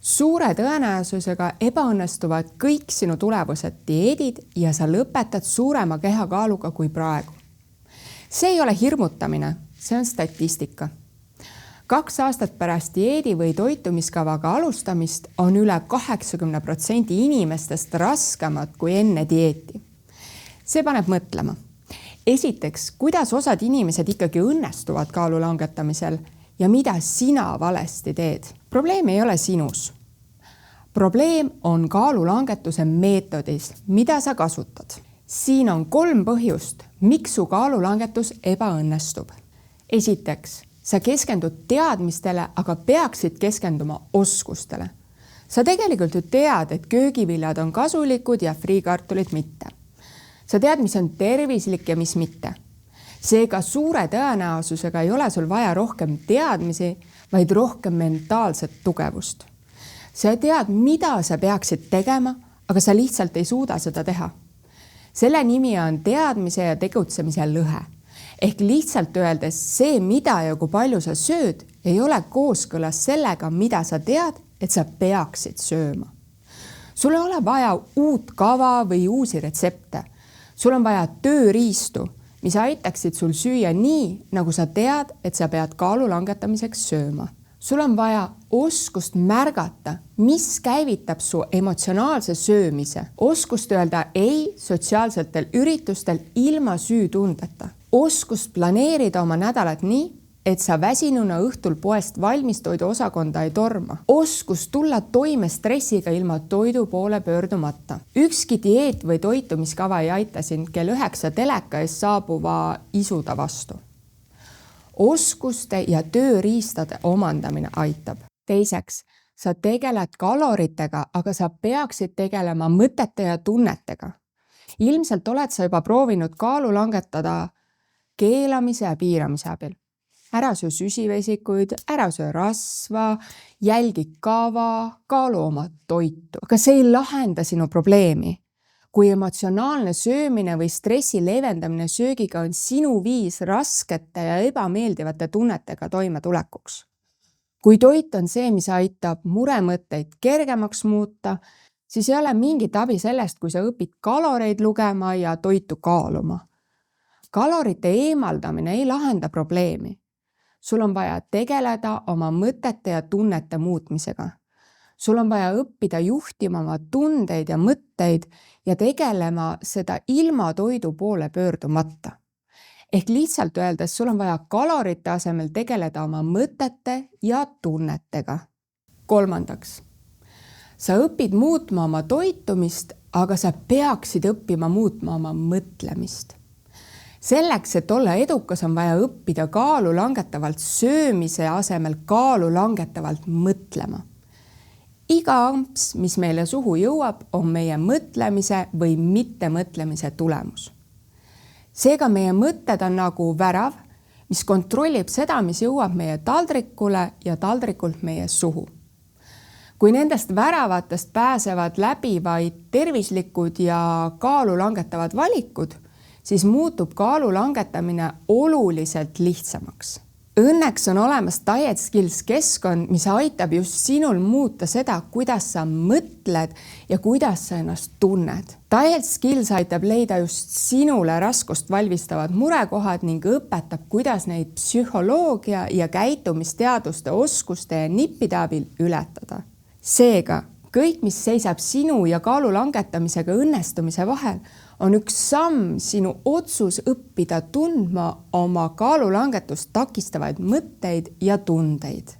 Suure tõenäosusega ebaõnnestuvad kõik sinu tulevased dieedid ja sa lõpetad suurema kehakaaluga kui praegu. See ei ole hirmutamine, see on statistika. 2 aastat pärast dieedi või toitumiskavaga alustamist on üle 80% inimestest raskemad kui enne dieeti. See paneb mõtlema. Esiteks, kuidas osad inimesed ikkagi õnnestuvad kaalu langetamisel ja mida sina valesti teed? Probleem ei ole sinus. Probleem on kaalulangetuse meetodis, mida sa kasutad. Siin on 3 põhjust, miks su kaalulangetus ebaõnnestub. Esiteks, sa keskendud teadmistele, aga peaksid keskenduma oskustele. Sa tegelikult ju tead, et köögiviljad on kasulikud ja friikartulid mitte. Sa tead, mis on tervislik ja mis mitte. Seega suure tõenäosusega ei ole sul vaja rohkem teadmisi, vaid rohkem mentaalset tugevust. Sa tead, mida sa peaksid tegema, aga sa lihtsalt ei suuda seda teha. Selle nimi on teadmise ja tegutsemise lõhe. Ehk lihtsalt öeldes see, mida ja kui palju sa sööd, ei ole kooskõlas sellega, mida sa tead, et sa peaksid sööma. Sul ei ole vaja uut kava või uusi retsepte. Sul on vaja tööriistu, mis aitaksid sul süüa nii, nagu sa tead, et sa pead kaalu langetamiseks sööma. Sul on vaja oskust märgata, mis käivitab su emotsionaalse söömise. Oskust öelda ei sotsiaalsetel üritustel ilma süütundeta. Oskust planeerida oma nädalat nii, et sa väsinuna õhtul poest valmistoidu osakonda ei torma. Oskust tulla toime stressiga ilma toidu poole pöördumata. Ükski dieet või toitumiskava ei aita sind kell 9 teleka ees saabuva isuda vastu. Oskuste ja tööriistade omandamine aitab. Teiseks, sa tegeled kaloritega, aga sa peaksid tegelema mõtete ja tunnetega. Ilmselt oled sa juba proovinud kaalu langetada keelamise ja piiramise abil. Ära söö süsivesikuid, ära söö rasva, jälgi kava, kaalu oma toitu. Aga see ei lahenda sinu probleemi. Kui emotsionaalne söömine või stressi leevendamine söögiga on sinu viis raskete ja ebameeldivate tunnetega toimetulekuks. Kui toit on see, mis aitab muremõtteid kergemaks muuta, siis ei ole mingit abi sellest, kui sa õpid kaloreid lugema ja toitu kaaluma. Kalorite eemaldamine ei lahenda probleemi. Sul on vaja tegeleda oma mõtete ja tunnete muutmisega. Sul on vaja õppida juhtima oma tundeid ja mõtteid ja tegelema seda ilma toidu poole pöördumata. Ehk lihtsalt öeldes, sul on vaja kalorite asemel tegeleda oma mõtete ja tunnetega. Kolmandaks, sa õpid muutma oma toitumist, aga sa peaksid õppima muutma oma mõtlemist. Selleks, et olla edukas, on vaja õppida kaalu langetavalt söömise asemel kaalu langetavalt mõtlema. Iga amps, mis meile suhu jõuab, on meie mõtlemise või mittemõtlemise tulemus. Seega meie mõtted on nagu värav, mis kontrollib seda, mis jõuab meie taldrikule ja taldrikult meie suhu. Kui nendest väravatest pääsevad läbi vaid tervislikud ja kaalu langetavad valikud, siis muutub kaalu langetamine oluliselt lihtsamaks. Õnneks on olemas Diet Skills keskkond, mis aitab just sinul muuta seda, kuidas sa mõtled ja kuidas sa ennast tunned. Diet Skills aitab leida just sinule raskust valmistavad murekohad ning õpetab, kuidas neid psühholoogia ja käitumisteaduste oskuste ja nippide abil ületada. Seega, kõik, mis seisab sinu ja kaalu langetamisega õnnestumise vahel, on üks samm sinu otsus õppida tundma oma kaalulangetust takistavaid mõtteid ja tundeid.